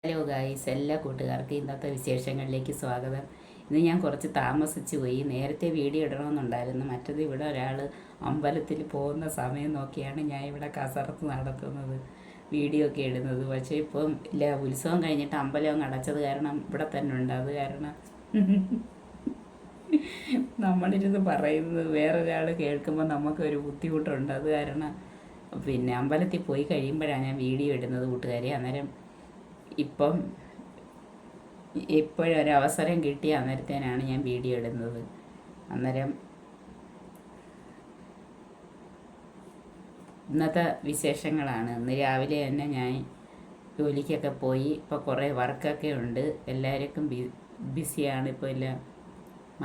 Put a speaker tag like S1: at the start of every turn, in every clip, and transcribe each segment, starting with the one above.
S1: Hello guys, എല്ലാ കൂട്ടുകാർക്കും ഇന്നത്തെ വിശേഷങ്ങളിലേക്ക് സ്വാഗതം. ഇന്ന് ഞാൻ കുറച്ച് താമസിച്ച് പോയി. നേരത്തെ വീഡിയോ ഇടണമെന്നുണ്ടായിരുന്നു. മറ്റത് ഇവിടെ ഒരാൾ അമ്പലത്തിൽ പോകുന്ന സമയം നോക്കിയാണ് ഞാൻ ഇവിടെ കസരത്ത് നടത്തുന്നത്, വീഡിയോ ഒക്കെ ഇടുന്നത്. പക്ഷേ ഇപ്പം ഇല്ല, ഉത്സവം കഴിഞ്ഞിട്ട് അമ്പലം അടച്ചത് കാരണം ഇവിടെ തന്നെ ഉണ്ട്. അത് കാരണം നമ്മളിരുന്ന് പറയുന്നത് വേറൊരാൾ കേൾക്കുമ്പോൾ നമുക്കൊരു ബുദ്ധിമുട്ടുണ്ട്. അത് കാരണം പിന്നെ അമ്പലത്തിൽ പോയി കഴിയുമ്പോഴാണ് ഞാൻ വീഡിയോ ഇടുന്നത് കൂട്ടുകാരെ. അന്നേരം ഇപ്പോഴൊരവസരം കിട്ടിയ അന്നേരത്തേനാണ് ഞാൻ വീഡിയോ ഇടുന്നത്. അന്നേരം ഇന്നത്തെ വിശേഷങ്ങളാണ്. ഇന്ന് രാവിലെ തന്നെ ഞാൻ ജോലിക്കൊക്കെ പോയി. ഇപ്പോൾ കുറേ വർക്കൊക്കെ ഉണ്ട്. എല്ലാവർക്കും ബിസിയാണ്. ഇപ്പോൾ എല്ലാം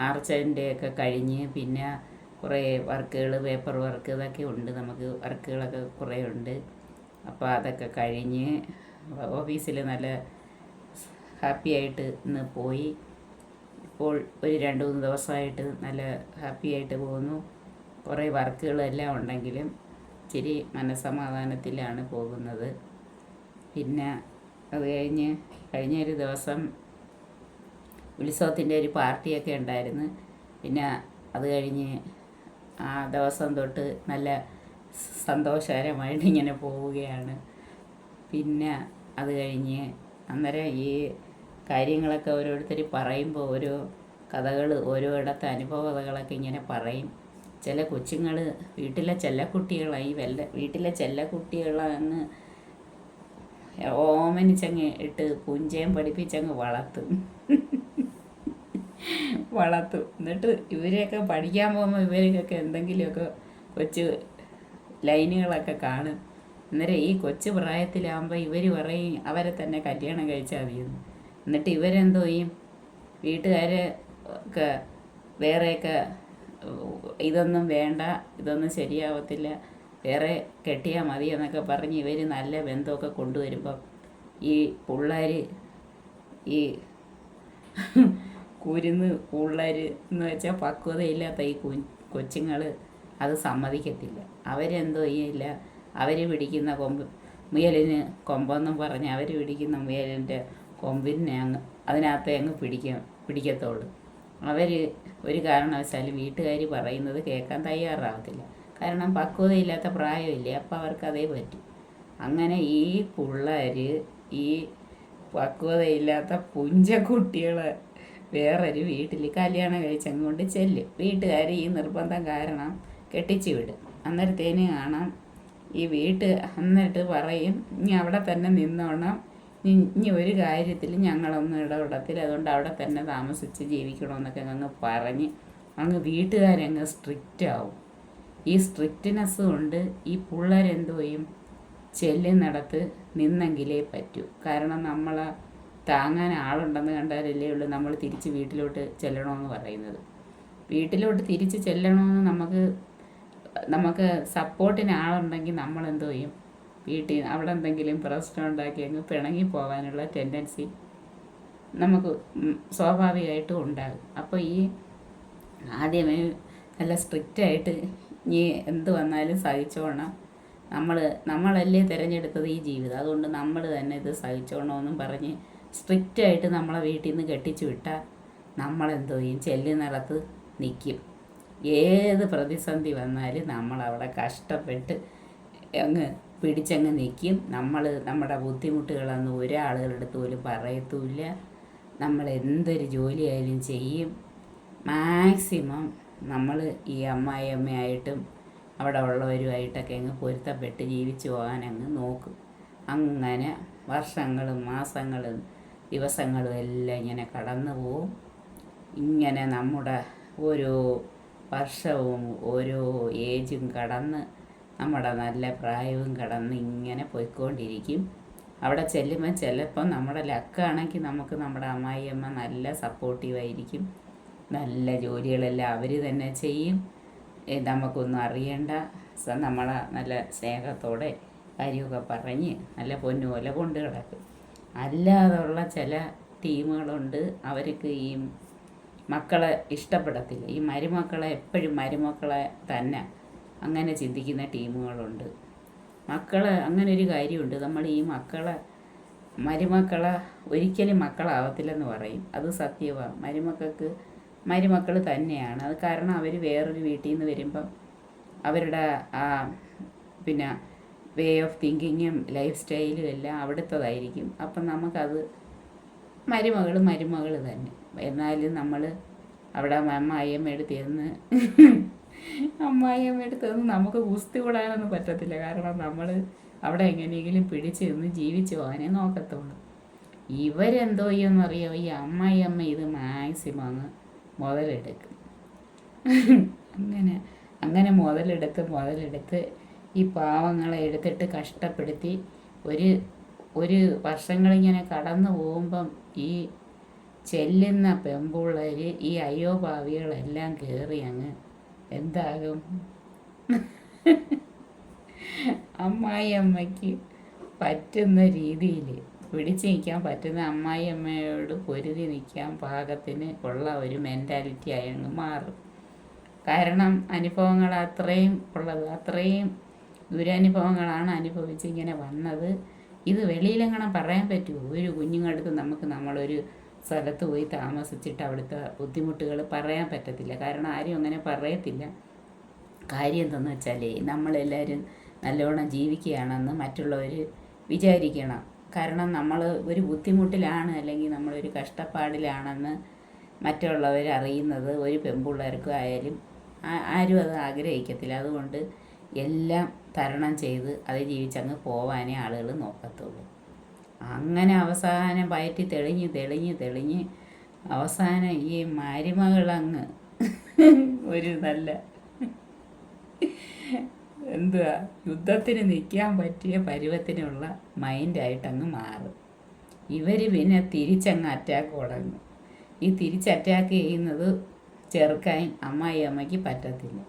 S1: മാർച്ചിൻ്റെയൊക്കെ കഴിഞ്ഞ് പിന്നെ കുറേ വർക്കുകൾ, പേപ്പർ വർക്ക് ഇതൊക്കെ ഉണ്ട്. നമുക്ക് വർക്കുകളൊക്കെ കുറേ ഉണ്ട്. അപ്പോൾ അതൊക്കെ കഴിഞ്ഞ് ഓഫീസിൽ നല്ല ഹാപ്പി ആയിട്ട് ഇന്ന് പോയി. ഇപ്പോൾ ഒരു 2-3 ദിവസമായിട്ട് നല്ല ഹാപ്പി ആയിട്ട് പോകുന്നു. കുറേ വർക്കുകളെല്ലാം ഉണ്ടെങ്കിലും ഇച്ചിരി മനസ്സമാധാനത്തിലാണ് പോകുന്നത്. പിന്നെ അത് കഴിഞ്ഞൊരു ദിവസം ഉത്സവത്തിൻ്റെ ഒരു പാർട്ടിയൊക്കെ ഉണ്ടായിരുന്നു. പിന്നെ അത് കഴിഞ്ഞ് ആ ദിവസം തൊട്ട് നല്ല സന്തോഷകരമായിട്ട് ഇങ്ങനെ പോവുകയാണ്. പിന്നെ അത് കഴിഞ്ഞ് അന്നേരം ഈ കാര്യങ്ങളൊക്കെ ഓരോരുത്തർ പറയുമ്പോൾ ഓരോ കഥകൾ, ഓരോ ഇടത്തെ അനുഭവ കഥകളൊക്കെ ഇങ്ങനെ പറയും. ചില കൊച്ചുങ്ങൾ വീട്ടിലെ ചെല്ലക്കുട്ടികളായി വീട്ടിലെ ചെല്ലക്കുട്ടികളങ്ങ് ഓമനിച്ചങ്ങ് ഇട്ട് പുഞ്ചയും പഠിപ്പിച്ചങ്ങ് വളർത്തും. എന്നിട്ട് ഇവരെയൊക്കെ പഠിക്കാൻ പോകുമ്പോൾ ഇവർക്കൊക്കെ എന്തെങ്കിലുമൊക്കെ കൊച്ചു ലൈനുകളൊക്കെ കാണും. അന്നേരം ഈ കൊച്ചു പ്രായത്തിലാകുമ്പോൾ ഇവർ പറയും അവരെ തന്നെ കല്യാണം കഴിച്ചാൽ മതിയെന്ന്. എന്നിട്ട് ഇവരെന്തോ ചെയ്യും, വീട്ടുകാരെ ഒക്കെ വേറെയൊക്കെ ഇതൊന്നും വേണ്ട, ഇതൊന്നും ശരിയാവത്തില്ല, വേറെ കെട്ടിയാൽ മതി എന്നൊക്കെ പറഞ്ഞ് ഇവർ നല്ല ബന്ധമൊക്കെ കൊണ്ടുവരുമ്പം ഈ പിള്ളേർ, ഈ പിള്ളേർ എന്ന് വെച്ചാൽ പക്വതയില്ലാത്ത ഈ കൊച്ചുങ്ങൾ അത് സമ്മതിക്കത്തില്ല. അവരെന്തോ ചെയ്യില്ല, അവർ പിടിക്കുന്ന മുയലിന് കൊമ്പെന്നും പറഞ്ഞ് അവർ പിടിക്കുന്ന മുയലിൻ്റെ കൊമ്പിനെ അതിനകത്തെ അങ്ങ് പിടിക്കത്തുള്ളൂ. അവർ ഒരു കാരണവശാലും വീട്ടുകാർ പറയുന്നത് കേൾക്കാൻ തയ്യാറാവത്തില്ല. കാരണം പക്വതയില്ലാത്ത പ്രായമില്ലേ, അപ്പോൾ അവർക്ക് അതേ പറ്റും. അങ്ങനെ ഈ പിള്ളേർ ഈ പക്വതയില്ലാത്ത കുട്ടികളെ വേറൊരു വീട്ടിൽ കല്യാണം കഴിച്ചങ്ങോട്ട് ചെല്ലും. വീട്ടുകാർ ഈ നിർബന്ധം കാരണം കെട്ടിച്ചു വിടും. അന്നേരത്തേന് കാണാം ഈ എന്നിട്ട് പറയും, ഇനി അവിടെ തന്നെ നിന്നോണം, ഇനി ഒരു കാര്യത്തിൽ ഞങ്ങളൊന്നും ഇടപെടത്തില്ല, അതുകൊണ്ട് അവിടെ തന്നെ താമസിച്ച് ജീവിക്കണമെന്നൊക്കെ അങ്ങ് പറഞ്ഞ് വീട്ടുകാരങ്ങ് സ്ട്രിക്റ്റ് ആവും. ഈ സ്ട്രിക്റ്റ്നെസ് കൊണ്ട് ഈ പിള്ളേരെന്തോ ചെയ്യും, ചെല്ലുന്നിടത്ത് നിന്നെങ്കിലേ പറ്റൂ. കാരണം നമ്മളെ താങ്ങാൻ ആളുണ്ടെന്ന് കണ്ടാലല്ലേ ഉള്ളൂ നമ്മൾ തിരിച്ച് വീട്ടിലോട്ട് ചെല്ലണമെന്ന് പറയുന്നത്. വീട്ടിലോട്ട് തിരിച്ച് ചെല്ലണമെന്ന് നമുക്ക് സപ്പോർട്ടിന് ആളുണ്ടെങ്കിൽ നമ്മളെന്തോ ചെയ്യും, വീട്ടിൽ അവിടെ എന്തെങ്കിലും പ്രശ്നം ഉണ്ടാക്കി അങ്ങ് പിണങ്ങി പോകാനുള്ള ടെൻഡൻസി നമുക്ക് സ്വാഭാവികമായിട്ടും ഉണ്ടാകും. അപ്പോൾ ഈ ആദ്യമേ നല്ല സ്ട്രിക്റ്റായിട്ട് ഇനി എന്ത് വന്നാലും സഹിച്ചോണം, നമ്മളല്ലേ തിരഞ്ഞെടുത്തത് ഈ ജീവിതം, അതുകൊണ്ട് നമ്മൾ തന്നെ ഇത് സഹിച്ചോണമെന്നും പറഞ്ഞ് സ്ട്രിക്റ്റായിട്ട് നമ്മളെ വീട്ടിൽ നിന്ന് കെട്ടിച്ചു വിട്ടാൽ നമ്മളെന്തോ ചെയ്യും, ചെല്ലുന്നിടത്ത് നിൽക്കും. ഏത് പ്രതിസന്ധി വന്നാലും നമ്മളവിടെ കഷ്ടപ്പെട്ട് അങ്ങ് പിടിച്ചങ്ങ് നിൽക്കും. നമ്മുടെ ബുദ്ധിമുട്ടുകളൊന്നും ഒരാളുകളുടെ അടുത്ത് പോലും പറയത്തുമില്ല. നമ്മൾ എന്തൊരു ജോലിയായാലും ചെയ്യും. മാക്സിമം നമ്മൾ ഈ അമ്മായിയമ്മയായിട്ടും അവിടെ ഉള്ളവരുമായിട്ടൊക്കെ അങ്ങ് പൊരുത്തപ്പെട്ട് ജീവിച്ചു പോകാൻ അങ്ങ് നോക്കും. അങ്ങനെ വർഷങ്ങളും മാസങ്ങളും ദിവസങ്ങളും എല്ലാം ഇങ്ങനെ കടന്നു പോവും. ഇങ്ങനെ നമ്മുടെ ഓരോ വർഷവും ഓരോ ഏജും കടന്ന് നമ്മുടെ നല്ല പ്രായവും കടന്ന് ഇങ്ങനെ പോയിക്കൊണ്ടിരിക്കും. അവിടെ ചെല്ലുമ്പോൾ ചിലപ്പം നമ്മുടെ ലക്കാണെങ്കിൽ നമുക്ക് നമ്മുടെ അമ്മായിയമ്മ നല്ല സപ്പോർട്ടീവായിരിക്കും. നല്ല ജോലികളെല്ലാം അവർ തന്നെ ചെയ്യും. നമുക്കൊന്നും അറിയണ്ട, നമ്മളെ നല്ല സ്നേഹത്തോടെ കാര്യമൊക്കെ പറഞ്ഞ് നല്ല പൊന്നുപോലെ കൊണ്ട് കിടക്കും. അല്ലാതുള്ള ചില ടീമുകളുണ്ട്, അവർക്ക് ഈ മക്കളെ ഇഷ്ടപ്പെടത്തില്ല. ഈ മരുമക്കളെ എപ്പോഴും മരുമക്കളെ തന്നെ അങ്ങനെ ചിന്തിക്കുന്ന ടീമുകളുണ്ട്. അങ്ങനെ ഒരു കാര്യമുണ്ട്, നമ്മൾ ഈ മക്കളെ മരുമക്കളെ ഒരിക്കലും മക്കളാവത്തില്ലെന്ന് പറയും. അത് സത്യമാണ്. മരുമക്കൾ തന്നെയാണ് അത്. കാരണം അവർ വേറൊരു വീട്ടിൽ നിന്ന് വരുമ്പം അവരുടെ ആ പിന്നെ വേ ഓഫ് തിങ്കിങ്ങും ലൈഫ് സ്റ്റൈലും എല്ലാം അവിടുത്തതായിരിക്കും. അപ്പം നമുക്കത് മരുമകൾ തന്നെ. എന്നാലും നമ്മൾ അവിടെ അമ്മായിയമ്മ എടുത്ത് നമുക്ക് കുസ്തി കൂടാനൊന്നും പറ്റത്തില്ല. കാരണം നമ്മൾ അവിടെ എങ്ങനെയെങ്കിലും പിടിച്ച് നിന്ന് ജീവിച്ചു പോകാനേ നോക്കത്തുള്ളൂ. ഇവരെന്തോ ചെയ്യുമെന്നറിയാമോ, ഈ അമ്മായിയമ്മ ഇത് മാക്സിമം അങ്ങ് മുതലെടുക്കും. അങ്ങനെ മുതലെടുത്ത് ഈ പാവങ്ങളെ എടുത്തിട്ട് കഷ്ടപ്പെടുത്തി ഒരു വർഷങ്ങളിങ്ങനെ കടന്നു പോകുമ്പം ഈ ചെല്ലുന്ന പെമ്പുള്ളവർ ഈ അയ്യോ ഭാവികളെല്ലാം കയറി അങ്ങ് എന്താകും, അമ്മായിയമ്മയ്ക്ക് പറ്റുന്ന രീതിയിൽ പിടിച്ചു നിൽക്കാൻ പറ്റുന്ന, അമ്മായിയമ്മയോട് പൊരുതി നിൽക്കാൻ പാകത്തിന് ഉള്ള ഒരു മെൻറ്റാലിറ്റി അങ്ങ് മാറും. കാരണം അനുഭവങ്ങൾ അത്രയും ദുരനുഭവങ്ങളാണ് അനുഭവിച്ച് ഇങ്ങനെ വന്നത്. ഇത് വെളിയിലെങ്ങനെ പറയാൻ പറ്റുമോ? ഒരു കുഞ്ഞുങ്ങളടുത്ത് നമ്മളൊരു സ്ഥലത്ത് പോയി താമസിച്ചിട്ട് അവിടുത്തെ ബുദ്ധിമുട്ടുകൾ പറയാൻ പറ്റത്തില്ല. കാരണം ആരും അങ്ങനെ പറയത്തില്ല. കാര്യം എന്തെന്ന് വെച്ചാൽ നമ്മളെല്ലാവരും നല്ലോണം ജീവിക്കുകയാണെന്ന് മറ്റുള്ളവർ വിചാരിക്കണം. കാരണം നമ്മൾ ഒരു ബുദ്ധിമുട്ടിലാണ് അല്ലെങ്കിൽ നമ്മളൊരു കഷ്ടപ്പാടിലാണെന്ന് മറ്റുള്ളവർ അറിയുന്നത് ഒരു പെൺപിള്ളേർക്കും ആയാലും ആരും അത് ആഗ്രഹിക്കത്തില്ല. അതുകൊണ്ട് എല്ലാം തരണം ചെയ്ത് അത് ജീവിച്ചങ്ങ് പോവാനേ ആളുകൾ നോക്കത്തുള്ളൂ. അങ്ങനെ അവസാനം പയറ്റി തെളിഞ്ഞ് അവസാനം ഈ മരുമകളങ്ങ് ഒരു നല്ല എന്തുവാ യുദ്ധത്തിന് നിൽക്കാൻ പറ്റിയ പരുവത്തിനുള്ള മൈൻഡായിട്ടങ്ങ് മാറും. ഇവർ പിന്നെ തിരിച്ചങ്ങ് അറ്റാക്ക് തുടങ്ങും. ഈ അറ്റാക്ക് ചെയ്യുന്നത് ചെറുക്കാൻ അമ്മായിയമ്മയ്ക്ക് പറ്റത്തില്ല.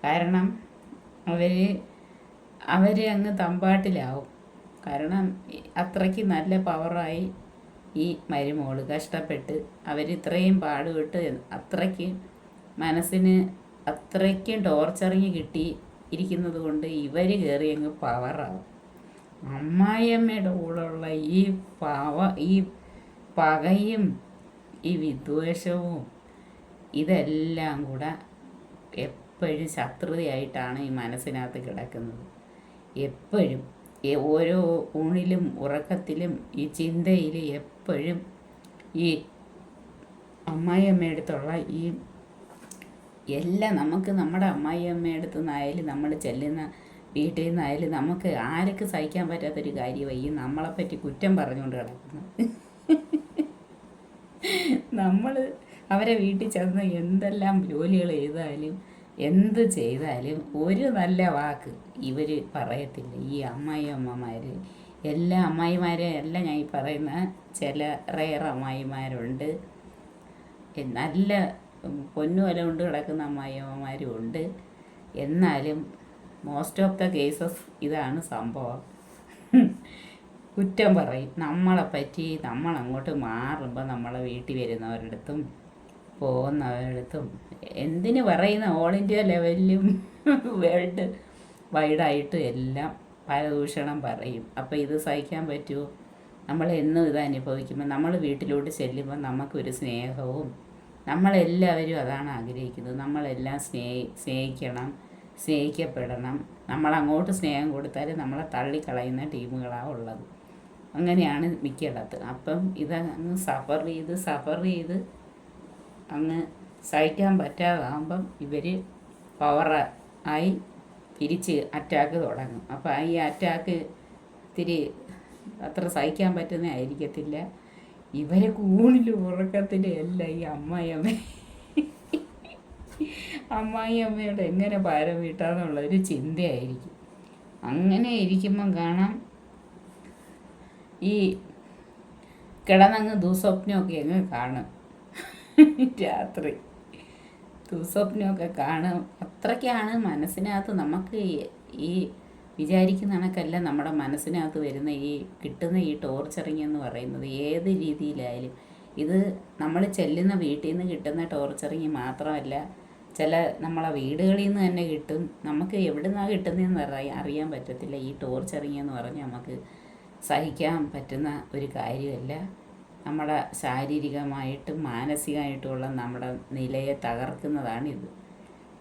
S1: കാരണം അവർ അങ്ങ് തമ്പാട്ടിലാവും. കാരണം അത്രയ്ക്ക് നല്ല പവറായി ഈ മരുമോള് കഷ്ടപ്പെട്ട് അവരിത്രയും പാടുപെട്ട് അത്രയ്ക്ക് മനസ്സിന് അത്രയ്ക്കും ടോർച്ചറിങ് കിട്ടി ഇരിക്കുന്നത് കൊണ്ട് ഇവർ കയറി അങ്ങ് പവറാവും. അമ്മായിയമ്മയുടെ കൂടെയുള്ള ഈ പകയും ഈ വിദ്വേഷവും ഇതെല്ലാം കൂടെ എപ്പോഴും ശത്രുതയായിട്ടാണ് ഈ മനസ്സിനകത്ത് കിടക്കുന്നത്. എപ്പോഴും ഓരോ ഊണിലും ഉറക്കത്തിലും ഈ ചിന്തയിൽ എപ്പോഴും ഈ അമ്മായിയമ്മയടുത്തുള്ള ഈ എല്ലാം നമുക്ക് നമ്മുടെ അമ്മായിയമ്മയടുത്തു നിന്നായാലും നമ്മൾ ചെല്ലുന്ന വീട്ടിൽ നിന്നായാലും നമുക്ക് ആർക്ക് സഹിക്കാൻ പറ്റാത്തൊരു കാര്യമായി ഈ നമ്മളെപ്പറ്റി കുറ്റം പറഞ്ഞുകൊണ്ട് കിടക്കുന്നു. നമ്മൾ അവരെ വീട്ടിൽ ചെന്ന് എന്തെല്ലാം ജോലികൾ ചെയ്താലും എന്ത് ചെയ്താലും ഒരു നല്ല വാക്ക് ഇവർ പറയത്തില്ല. ഈ അമ്മായിയമ്മമാർ എല്ലാ അമ്മായിമാരെ എല്ലാം ഞാൻ ഈ പറയുന്ന ചില റെയർ അമ്മായിമാരുണ്ട്, നല്ല പൊന്നുവല കൊണ്ട് കിടക്കുന്ന അമ്മായിയമ്മമാരും ഉണ്ട്. എന്നാലും മോസ്റ്റ് ഓഫ് ദ കേസസ് ഇതാണ് സംഭവം. കുറ്റം പറയും നമ്മളെപ്പറ്റി. നമ്മളങ്ങോട്ട് മാറുമ്പോൾ നമ്മളെ വീട്ടിൽ വരുന്നവരടുത്തും പോകുന്നവരടുത്തും എന്തിന് പറയുന്ന ഓൾ ഇന്ത്യ ലെവലിലും വേൾഡ് വൈഡായിട്ടും എല്ലാം പരദൂഷണം പറയും. അപ്പോൾ ഇത് സഹിക്കാൻ പറ്റുമോ? നമ്മൾ എന്നും ഇത് അനുഭവിക്കുമ്പോൾ നമ്മൾ വീട്ടിലോട്ട് ചെല്ലുമ്പോൾ നമുക്കൊരു സ്നേഹവും, നമ്മളെല്ലാവരും അതാണ് ആഗ്രഹിക്കുന്നത്. നമ്മളെല്ലാം സ്നേഹിക്കണം, സ്നേഹിക്കപ്പെടണം. നമ്മളങ്ങോട്ട് സ്നേഹം കൊടുത്താൽ നമ്മളെ തള്ളിക്കളയുന്ന ടീമുകളാണ് ഉള്ളത്. അങ്ങനെയാണ് മിക്കയിടത്ത്. അപ്പം ഇതങ്ങ് സഫർ ചെയ്ത് അങ്ങ് സഹിക്കാൻ പറ്റാതാകുമ്പം ഇവർ പവറായി തിരിച്ച് അറ്റാക്ക് തുടങ്ങും. അപ്പോൾ ഈ അറ്റാക്ക് ഇത്തിരി അത്ര സഹിക്കാൻ പറ്റുന്നതായിരിക്കത്തില്ല. ഇവരെ കൂണിലും ഉറക്കത്തിലും എല്ലാം ഈ അമ്മായിയമ്മയോട് എങ്ങനെ ഭാരം വീട്ടാന്നുള്ളൊരു ചിന്തയായിരിക്കും. അങ്ങനെ ഇരിക്കുമ്പം കാണാം ഈ കിടന്നങ്ങ് ദുസ്വപ്നമൊക്കെ അങ്ങ് കാണും. രാത്രി ദുസ്വപ്നമൊക്കെ കാണും. അത്രയ്ക്കാണ് മനസ്സിനകത്ത് നമുക്ക് ഈ വിചാരിക്കുന്ന കണക്കല്ല നമ്മുടെ മനസ്സിനകത്ത് വരുന്ന കിട്ടുന്ന ഈ ടോർച്ചറിങ് എന്ന് പറയുന്നത്. ഏത് രീതിയിലായാലും ഇത് നമ്മൾ ചെല്ലുന്ന വീട്ടിൽ നിന്ന് കിട്ടുന്ന ടോർച്ചറിങ് മാത്രമല്ല, ചില നമ്മളെ വീടുകളിൽ നിന്ന് തന്നെ കിട്ടും. നമുക്ക് എവിടെ നിന്നാണ് കിട്ടുന്നതെന്ന് അറിയാൻ പറ്റത്തില്ല. ഈ ടോർച്ചറിങ് എന്ന് പറഞ്ഞാൽ നമുക്ക് സഹിക്കാൻ പറ്റുന്ന ഒരു കാര്യമല്ല. നമ്മുടെ ശാരീരികമായിട്ടും മാനസികമായിട്ടുമുള്ള നമ്മുടെ നിലയെ തകർക്കുന്നതാണിത്.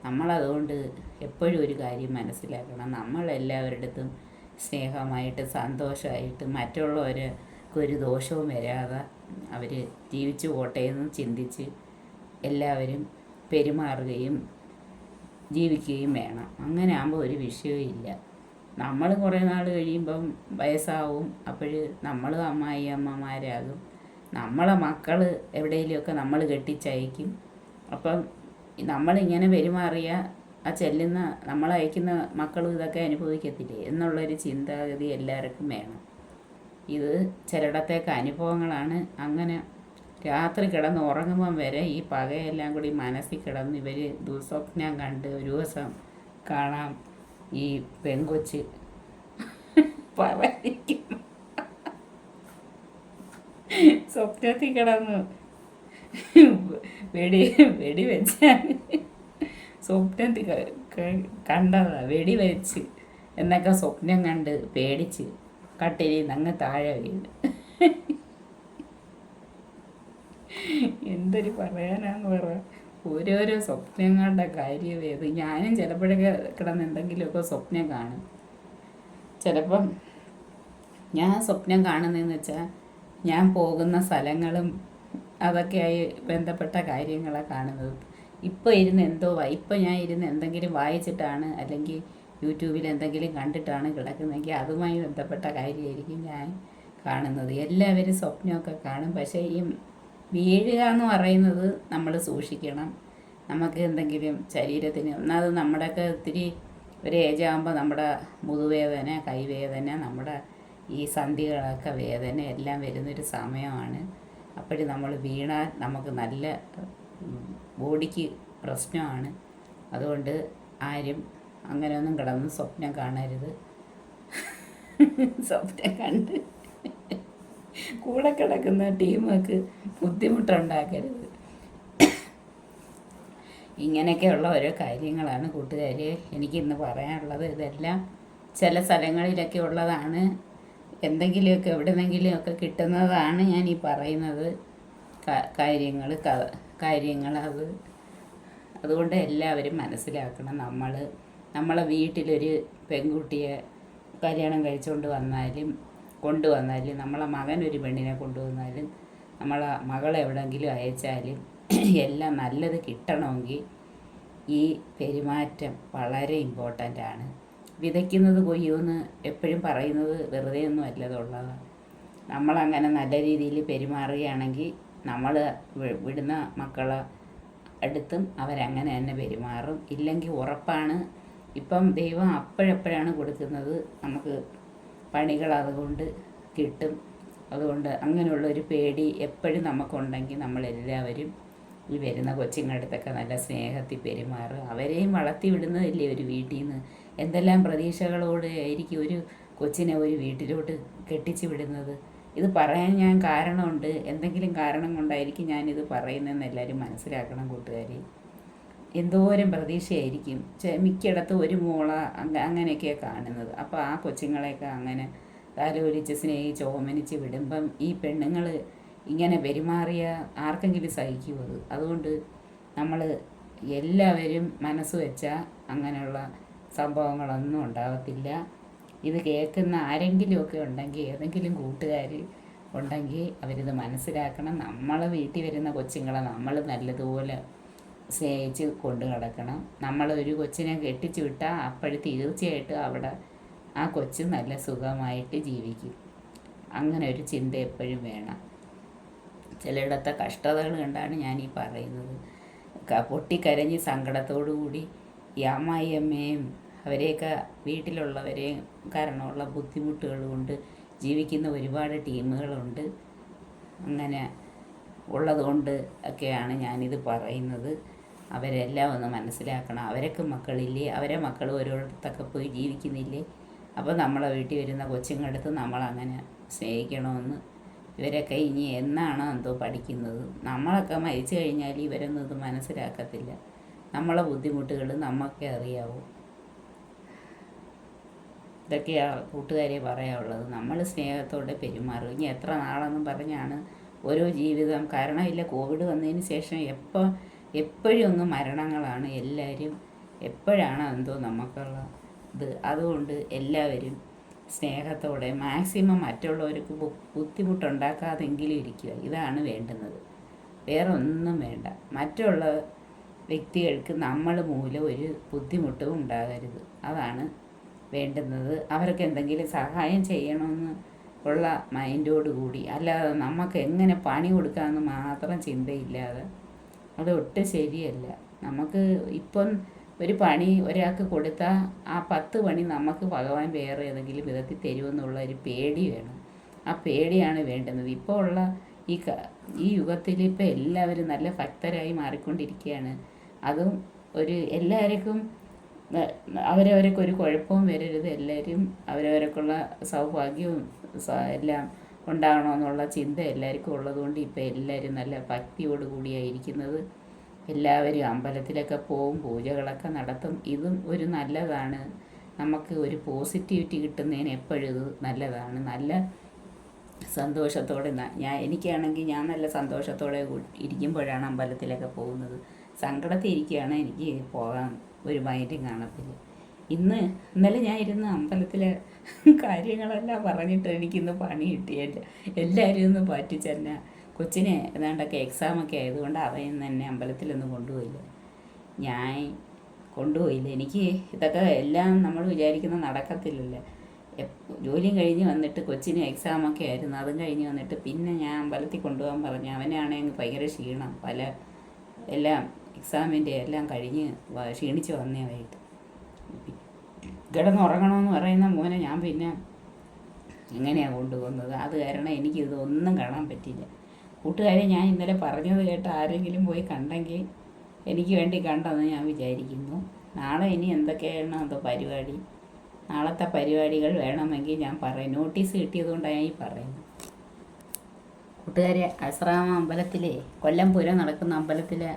S1: നമ്മളതുകൊണ്ട് എപ്പോഴും ഒരു കാര്യം മനസ്സിലാക്കണം, നമ്മളെല്ലാവരുടെടുത്തും സ്നേഹമായിട്ട് സന്തോഷമായിട്ട് മറ്റുള്ളവർക്ക് ഒരു ദോഷവും വരാതെ അവർ ജീവിച്ചു പോട്ടെ എന്ന് ചിന്തിച്ച് എല്ലാവരും പെരുമാറുകയും ജീവിക്കുകയും വേണം. അങ്ങനെ ആകുമ്പോൾ ഒരു വിഷയവും ഇല്ല. നമ്മൾ കുറേ നാൾ കഴിയുമ്പം വയസ്സാവും, അപ്പോൾ നമ്മൾ അമ്മമാരാകും, നമ്മളെ മക്കൾ എവിടെയെങ്കിലുമൊക്കെ നമ്മൾ കെട്ടിച്ചയക്കും. അപ്പം നമ്മളിങ്ങനെ പെരുമാറിയ ആ ചെല്ലുന്ന നമ്മളയക്കുന്ന മക്കളും ഇതൊക്കെ അനുഭവിക്കത്തില്ലേ എന്നുള്ളൊരു ചിന്താഗതി എല്ലാവർക്കും വേണം. ഇത് ചിലയിടത്തേക്ക് അനുഭവങ്ങളാണ്. അങ്ങനെ രാത്രി കിടന്ന് ഉറങ്ങുമ്പം വരെ ഈ പകയെല്ലാം കൂടി മനസ്സിൽ കിടന്ന് ഇവർ ദുസ്വപ്നം കണ്ട് ഒരു ദിവസം കാണാം ഈ പെങ്കൊച്ച് പറയിരിക്കും സ്വപ്നത്തിൽ കിടന്നു വെടി വെച്ചാൽ സ്വപ്നത്തിൽ കണ്ടതാ വെടിവെച്ച് എന്നൊക്കെ സ്വപ്നം കണ്ട് പേടിച്ച് കട്ടിലിൽ നിന്ന് അങ്ങ് താഴെ വീണ്. എന്തൊരു പറയാനാന്ന് പറ. ഓരോരോ സ്വപ്നങ്ങളുടെ കാര്യം ഏത്. ഞാനും ചിലപ്പോഴൊക്കെ കിടന്ന് എന്തെങ്കിലുമൊക്കെ സ്വപ്നം കാണും. ചിലപ്പം ഞാൻ സ്വപ്നം കാണുന്നതെന്ന് വെച്ചാൽ ഞാൻ പോകുന്ന സ്ഥലങ്ങളും അതൊക്കെയായി ബന്ധപ്പെട്ട കാര്യങ്ങളാണ് കാണുന്നത്. ഇപ്പോൾ ഇരുന്ന് ഇപ്പോൾ ഞാൻ ഇരുന്ന് എന്തെങ്കിലും വായിച്ചിട്ടാണ് അല്ലെങ്കിൽ യൂട്യൂബിൽ എന്തെങ്കിലും കണ്ടിട്ടാണ് കിടക്കുന്നതെങ്കിൽ അതുമായി ബന്ധപ്പെട്ട കാര്യമായിരിക്കും ഞാൻ കാണുന്നത്. എല്ലാവരും സ്വപ്നമൊക്കെ കാണും. പക്ഷേ ഈ വീഴുക എന്ന് പറയുന്നത് നമ്മൾ സൂക്ഷിക്കണം. നമുക്ക് എന്തെങ്കിലും ശരീരത്തിന് ഒന്നാമത് നമ്മുടെയൊക്കെ ഒത്തിരി ഒരു ഏജാകുമ്പോൾ നമ്മുടെ മുതുവേദന, കൈവേദന, നമ്മുടെ ഈ സന്ധികളൊക്കെ വേദന എല്ലാം വരുന്നൊരു സമയമാണ്. അപ്പോഴും നമ്മൾ വീണാൽ നമുക്ക് നല്ല ബോഡിക്ക് പ്രശ്നമാണ്. അതുകൊണ്ട് ആരും അങ്ങനെയൊന്നും കിടന്ന് സ്വപ്നം കാണരുത്. സ്വപ്നം കണ്ട് കൂടെ കിടക്കുന്ന ടീമുകൾക്ക് ബുദ്ധിമുട്ടുണ്ടാക്കരുത്. ഇങ്ങനെയൊക്കെയുള്ള ഓരോ കാര്യങ്ങളാണ് കൂട്ടുകാരെ എനിക്കിന്ന് പറയാനുള്ളത്. ഇതെല്ലാം ചില സ്ഥലങ്ങളിലൊക്കെ ഉള്ളതാണ്. എന്തെങ്കിലുമൊക്കെ എവിടെന്നെങ്കിലുമൊക്കെ കിട്ടുന്നതാണ് ഞാൻ ഈ പറയുന്നത് കാര്യങ്ങൾ. അതുകൊണ്ട് എല്ലാവരും മനസ്സിലാക്കണം. നമ്മളെ വീട്ടിലൊരു പെൺകുട്ടിയെ കല്യാണം കഴിച്ചുകൊണ്ട് കൊണ്ടുവന്നാലും നമ്മളെ മകനൊരു പെണ്ണിനെ കൊണ്ടുവന്നാലും നമ്മളെ മകളെ എവിടെയെങ്കിലും അയച്ചാലും എല്ലാം നല്ലത് കിട്ടണമെങ്കിൽ ഈ പെരുമാറ്റം വളരെ ഇമ്പോർട്ടൻ്റ് ആണ്. വിതയ്ക്കുന്നത് കൊയ്യുമെന്ന് എപ്പോഴും പറയുന്നത് വെറുതെ ഒന്നും അല്ലതുള്ളതാണ്. നമ്മളങ്ങനെ നല്ല രീതിയിൽ പെരുമാറുകയാണെങ്കിൽ നമ്മൾ വിടുന്ന മക്കളെ അടുത്തും അവരങ്ങനെ തന്നെ പെരുമാറും. ഇല്ലെങ്കിൽ ഉറപ്പാണ് ഇപ്പം ദൈവം അപ്പോഴപ്പോഴാണ് കൊടുക്കുന്നത്. നമുക്ക് പണികൾ അതുകൊണ്ട് കിട്ടും. അതുകൊണ്ട് അങ്ങനെയുള്ളൊരു പേടി എപ്പോഴും നമുക്കുണ്ടെങ്കിൽ നമ്മളെല്ലാവരും ഈ വരുന്ന കൊച്ചുങ്ങളുടെ അടുത്തൊക്കെ നല്ല സ്നേഹത്തിൽ പെരുമാറും. അവരെയും വളർത്തി വിടുന്നതല്ലേ ഒരു വീട്ടിൽ നിന്ന്. എന്തെല്ലാം പ്രതീക്ഷകളോട് ആയിരിക്കും ഒരു കൊച്ചിനെ ഒരു വീട്ടിലോട്ട് കെട്ടിച്ച് വിടുന്നത്. ഇത് പറയാൻ ഞാൻ കാരണമുണ്ട്. എന്തെങ്കിലും കാരണം കൊണ്ടായിരിക്കും ഞാനിത് പറയുന്നതെന്ന് എല്ലാവരും മനസ്സിലാക്കണം കൂട്ടുകാർ. എന്തോരം പ്രതീക്ഷയായിരിക്കും. മിക്കയിടത്തും ഒരു മോള അങ്ങനെയൊക്കെയാണ് കാണുന്നത്. അപ്പോൾ ആ കൊച്ചുങ്ങളെയൊക്കെ അങ്ങനെ താലോലിച്ച് സ്നേഹിച്ച് ഓമനിച്ച് വിടുമ്പം ഈ പെണ്ണുങ്ങൾ ഇങ്ങനെ പെരുമാറിയ ആർക്കെങ്കിലും സഹിക്കുമോ അത്? അതുകൊണ്ട് നമ്മൾ എല്ലാവരും മനസ്സ് വെച്ചാൽ അങ്ങനെയുള്ള സംഭവങ്ങളൊന്നും ഉണ്ടാകത്തില്ല. ഇത് കേൾക്കുന്ന ആരെങ്കിലുമൊക്കെ ഉണ്ടെങ്കിൽ, ഏതെങ്കിലും കൂട്ടുകാർ ഉണ്ടെങ്കിൽ അവരിത് മനസ്സിലാക്കണം. നമ്മളെ വീട്ടിൽ വരുന്ന കൊച്ചുങ്ങളെ നമ്മൾ നല്ലതുപോലെ സ്നേഹിച്ച് കൊണ്ട് നടക്കണം. നമ്മളൊരു കൊച്ചിനെ കെട്ടിച്ചു വിട്ടാൽ അപ്പോഴും തീർച്ചയായിട്ടും അവിടെ ആ കൊച്ച് നല്ല സുഖമായിട്ട് ജീവിക്കും. അങ്ങനെ ഒരു ചിന്ത എപ്പോഴും വേണം. ചിലയിടത്തെ കഷ്ടതകൾ കണ്ടാണ് ഞാനീ പറയുന്നത്. പൊട്ടിക്കരഞ്ഞ് സങ്കടത്തോടു കൂടി ഈ അമ്മായിയമ്മയും അവരെയൊക്കെ വീട്ടിലുള്ളവരെയും കാരണമുള്ള ബുദ്ധിമുട്ടുകൾ കൊണ്ട് ജീവിക്കുന്ന ഒരുപാട് ടീമുകളുണ്ട്. അങ്ങനെ ഉള്ളതുകൊണ്ട് ഒക്കെയാണ് ഞാനിത് പറയുന്നത്. അവരെല്ലാം ഒന്ന് മനസ്സിലാക്കണം. അവരൊക്കെ മക്കളില്ലേ, അവരെ മക്കൾ ഓരോരുത്തൊക്കെ പോയി ജീവിക്കുന്നില്ലേ. അപ്പോൾ നമ്മളെ വീട്ടിൽ വരുന്ന കൊച്ചുങ്ങളുടെ അടുത്ത് നമ്മളങ്ങനെ സ്നേഹിക്കണമെന്ന് ഇവരൊക്കെ ഇനി എന്നാണോ എന്തോ പഠിക്കുന്നത്. നമ്മളൊക്കെ മരിച്ചു കഴിഞ്ഞാൽ ഇവരൊന്നും ഇത് മനസ്സിലാക്കത്തില്ല. നമ്മളെ ബുദ്ധിമുട്ടുകൾ നമുക്കേ അറിയാവൂ. ഇതൊക്കെയാണ് കൂട്ടുകാരെ പറയാനുള്ളത്. നമ്മൾ സ്നേഹത്തോടെ പെരുമാറും. ഇനി എത്ര നാളെന്നും പറഞ്ഞാണ് ഓരോ ജീവിതം. കാരണമില്ല, കോവിഡ് വന്നതിന് ശേഷം എപ്പോഴും ഒന്ന് മരണങ്ങളാണ്. എല്ലാവരും എപ്പോഴാണ് എന്തോ നമുക്കുള്ള ഇത്. അതുകൊണ്ട് എല്ലാവരും സ്നേഹത്തോടെ മാക്സിമം മറ്റുള്ളവർക്ക് ബുദ്ധിമുട്ടുണ്ടാക്കാതെങ്കിലും ഇരിക്കുക. ഇതാണ് വേണ്ടുന്നത്. വേറെ ഒന്നും വേണ്ട. മറ്റുള്ള വ്യക്തികൾക്ക് നമ്മൾ മൂലം ഒരു ബുദ്ധിമുട്ടും ഉണ്ടാകരുത്. അതാണ് വേണ്ടുന്നത്. അവർക്ക് എന്തെങ്കിലും സഹായം ചെയ്യണമെന്ന് ഉള്ള മൈൻഡോട് കൂടി, അല്ലാതെ നമുക്ക് എങ്ങനെ പണി കൊടുക്കാമെന്ന് മാത്രം ചിന്തയില്ലാതെ, അത് ഒട്ടും ശരിയല്ല. നമുക്ക് ഇപ്പം ഒരു പണി ഒരാൾക്ക് കൊടുത്താൽ ആ 10 പണി നമുക്ക് ഭഗവാൻ വേറെ ഏതെങ്കിലും വിധത്തിൽ തരുമെന്നുള്ള ഒരു പേടി വേണം. ആ പേടിയാണ് വേണ്ടുന്നത്. ഇപ്പോൾ ഉള്ള ഈ യുഗത്തിൽ ഇപ്പോൾ എല്ലാവരും നല്ല ഭക്തരായി മാറിക്കൊണ്ടിരിക്കുകയാണ്. അതും എല്ലാവർക്കും അവരവരൊക്കെ ഒരു കുഴപ്പവും വരരുത്. എല്ലാവരും അവരവരൊക്കെയുള്ള സൗഭാഗ്യവും എല്ലാം ഉണ്ടാകണമെന്നുള്ള ചിന്ത എല്ലാവർക്കും ഉള്ളതുകൊണ്ട് ഇപ്പോൾ എല്ലാവരും നല്ല ഭക്തിയോട് കൂടിയായിരിക്കുന്നത്. എല്ലാവരും അമ്പലത്തിലൊക്കെ പോവും, പൂജകളൊക്കെ നടത്തും. ഇതും ഒരു നല്ലതാണ്. നമുക്ക് ഒരു പോസിറ്റിവിറ്റി കിട്ടുന്നതിന് എപ്പോഴും ഇത് നല്ലതാണ്. നല്ല സന്തോഷത്തോടെ എനിക്കാണെങ്കിൽ ഞാൻ നല്ല സന്തോഷത്തോടെ ഇരിക്കുമ്പോഴാണ് അമ്പലത്തിലൊക്കെ പോകുന്നത്. സങ്കടത്തിൽ ഇരിക്കുകയാണ് എനിക്ക് പോകാൻ ഒരു മൈൻഡും കാണത്തില്ല. ഇന്നലെ ഞാൻ ഇരുന്ന് അമ്പലത്തിലെ കാര്യങ്ങളെല്ലാം പറഞ്ഞിട്ട് എനിക്കിന്ന് പണി കിട്ടിയില്ല. എല്ലാവരും ഒന്ന് പറ്റിച്ചെന്നെ. കൊച്ചിനെ ഏതാണ്ടൊക്കെ എക്സാമൊക്കെ ആയതുകൊണ്ട് അവൻ തന്നെ അമ്പലത്തിലൊന്നും കൊണ്ടുപോയില്ല. ഞാൻ കൊണ്ടുപോയില്ല. എനിക്ക് ഇതൊക്കെ എല്ലാം നമ്മൾ വിചാരിക്കുന്ന നടക്കത്തില്ലല്ലോ. ജോലിയും കഴിഞ്ഞ് വന്നിട്ട് കൊച്ചിന് എക്സാമൊക്കെ ആയിരുന്നു. അതും കഴിഞ്ഞ് വന്നിട്ട് പിന്നെ ഞാൻ അമ്പലത്തിൽ കൊണ്ടുപോകാൻ പറഞ്ഞു. അവനാണെങ്കിൽ ഭയങ്കര ക്ഷീണം. എല്ലാം എക്സാമിൻ്റെ എല്ലാം കഴിഞ്ഞ് ക്ഷീണിച്ച് വന്നേ വൈകിട്ട്. കിടന്നുറങ്ങണമെന്ന് പറയുന്ന മോനെ ഞാൻ പിന്നെ എങ്ങനെയാണ് കൊണ്ടുപോകുന്നത്? അത് കാരണം എനിക്കിതൊന്നും കാണാൻ പറ്റില്ല. കൂട്ടുകാരെ, ഞാൻ ഇന്നലെ പറഞ്ഞത് കേട്ട് ആരെങ്കിലും പോയി കണ്ടെങ്കിൽ എനിക്ക് വേണ്ടി കണ്ടെന്ന് ഞാൻ വിചാരിക്കുന്നു. നാളെ ഇനി എന്തൊക്കെയാണ് എന്തോ പരിപാടി. നാളത്തെ പരിപാടികൾ വേണമെങ്കിൽ ഞാൻ പറയും. നോട്ടീസ് കിട്ടിയതുകൊണ്ടാണ് ഞാൻ ഈ പറയുന്നത്. കൂട്ടുകാരെ, അശ്രാമ അമ്പലത്തിലെ കൊല്ലം പൂരം നടക്കുന്ന അമ്പലത്തിലെ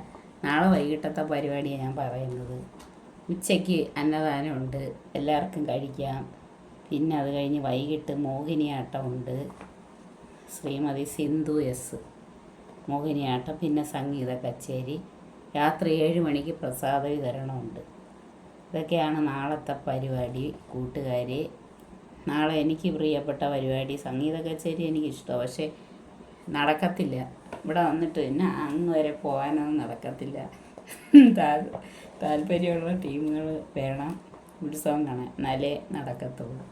S1: നാളെ വൈകിട്ടത്തെ പരിപാടിയാണ് ഞാൻ പറയുന്നത്. ഉച്ചയ്ക്ക് അന്നദാനമുണ്ട്, എല്ലാവർക്കും കഴിക്കാം. പിന്നെ അത് കഴിഞ്ഞ് വൈകിട്ട് മോഹിനിയാട്ടമുണ്ട്. ശ്രീമതി സിന്ധു എസ് മോഹിനിയാട്ടം, പിന്നെ സംഗീത കച്ചേരി. രാത്രി 7 മണിക്ക് പ്രസാദ വിതരണമുണ്ട്. ഇതൊക്കെയാണ് നാളത്തെ പരിപാടി. കൂട്ടുകാരെ, നാളെ എനിക്ക് പ്രിയപ്പെട്ട പരിപാടി സംഗീത കച്ചേരി. എനിക്കിഷ്ടമാണ്, പക്ഷേ നടക്കത്തില്ല. ഇവിടെ വന്നിട്ട് പിന്നെ അങ്ങ് വരെ പോകാനൊന്നും നടക്കത്തില്ല. താല്പര്യമുള്ള ടീമുകൾ വേണം ഉത്സവം കാണാൻ, എന്നാലേ നടക്കത്തുള്ളൂ.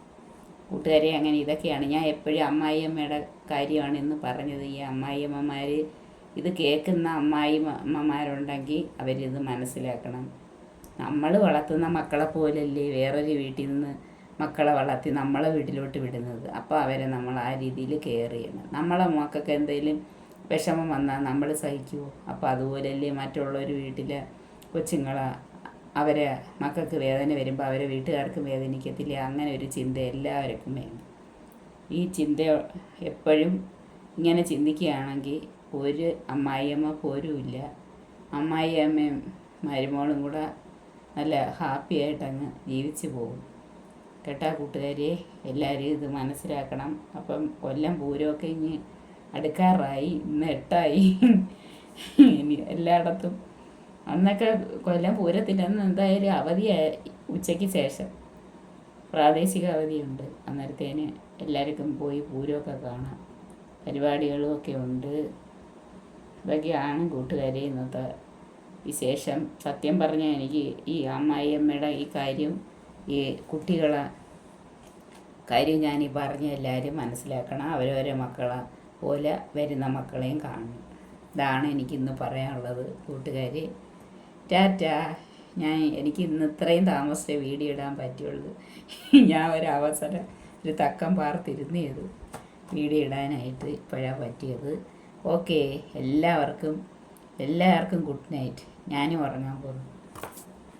S1: കൂട്ടുകാരെ, അങ്ങനെ ഇതൊക്കെയാണ്. ഞാൻ എപ്പോഴും അമ്മായിയമ്മയുടെ കാര്യമാണ് ഇന്ന് പറഞ്ഞത്. ഈ അമ്മായിയമ്മമാർ ഇത് കേൾക്കുന്ന അമ്മായിയമ്മമാരുണ്ടെങ്കിൽ അവരിത് മനസ്സിലാക്കണം. നമ്മൾ വളർത്തുന്ന മക്കളെ പോലല്ലേ വേറൊരു വീട്ടിൽ നിന്ന് മക്കളെ വളർത്തി നമ്മളെ വീട്ടിലോട്ട് വിടുന്നത്. അപ്പോൾ അവരെ നമ്മൾ ആ രീതിയിൽ കെയർ ചെയ്യണം. നമ്മളെ മക്കൾക്ക് എന്തെങ്കിലും വിഷമം വന്നാൽ നമ്മൾ സഹിക്കുമോ? അപ്പോൾ അതുപോലെയല്ലേ മറ്റുള്ളൊരു വീട്ടിലെ കൊച്ചുങ്ങളെ അവരെ മക്കൾക്ക് വേദന വരുമ്പോൾ അവരെ വീട്ടുകാർക്കും വേദനിക്കത്തില്ല. അങ്ങനെ ഒരു ചിന്ത എല്ലാവർക്കും വേണം. ഈ ചിന്ത എപ്പോഴും ഇങ്ങനെ ചിന്തിക്കുകയാണെങ്കിൽ ഒരു അമ്മായിയമ്മ പോരുമില്ല. അമ്മായിയമ്മയും മരുമോളും കൂടെ നല്ല ഹാപ്പി ആയിട്ടങ്ങ് ജീവിച്ചു പോകും. കേട്ടാ കൂട്ടുകാരെ, എല്ലാവരും ഇത് മനസ്സിലാക്കണം. അപ്പം കൊല്ലം പൂരമൊക്കെ ഇനി അടുക്കാറായി. ഇന്ന് 8ആയി. ഇനി എല്ലായിടത്തും അന്നൊക്കെ കൊല്ലം പൂരത്തിലന്ന് എന്തായാലും അവധിയായി. ഉച്ചയ്ക്ക് ശേഷം പ്രാദേശിക അവധിയുണ്ട്. അന്നേരത്തേന് എല്ലാവർക്കും പോയി പൂരമൊക്കെ കാണാം. പരിപാടികളുമൊക്കെ ഉണ്ട്. ഇതൊക്കെയാണ് കൂട്ടുകാരെ ഇന്നത്തെ വിശേഷം. സത്യം പറഞ്ഞാൽ എനിക്ക് ഈ അമ്മായിയമ്മയുടെ ഈ കാര്യം, ഈ കുട്ടികളെ കാര്യം ഞാൻ ഈ പറഞ്ഞ എല്ലാവരും മനസ്സിലാക്കണം. അവരവരെ മക്കളെ പോലെ വരുന്ന മക്കളെയും കാണണം. ഇതാണ് എനിക്കിന്ന് പറയാനുള്ളത്. കൂട്ടുകാർ, ടാറ്റാ. എനിക്ക് ഇന്ന് ഇത്രയും താമസിച്ചേ വീഡിയോ ഇടാൻ പറ്റുള്ളൂ. ഞാൻ ഒരു തക്കം പാർത്തിരുന്നത് വീഡിയോ ഇടാനായിട്ട് ഇപ്പോഴാണ് പറ്റിയത്. ഓക്കെ, എല്ലാവർക്കും ഗുഡ് നൈറ്റ്. ഞാനും ഉറങ്ങാൻ പോകുന്നു.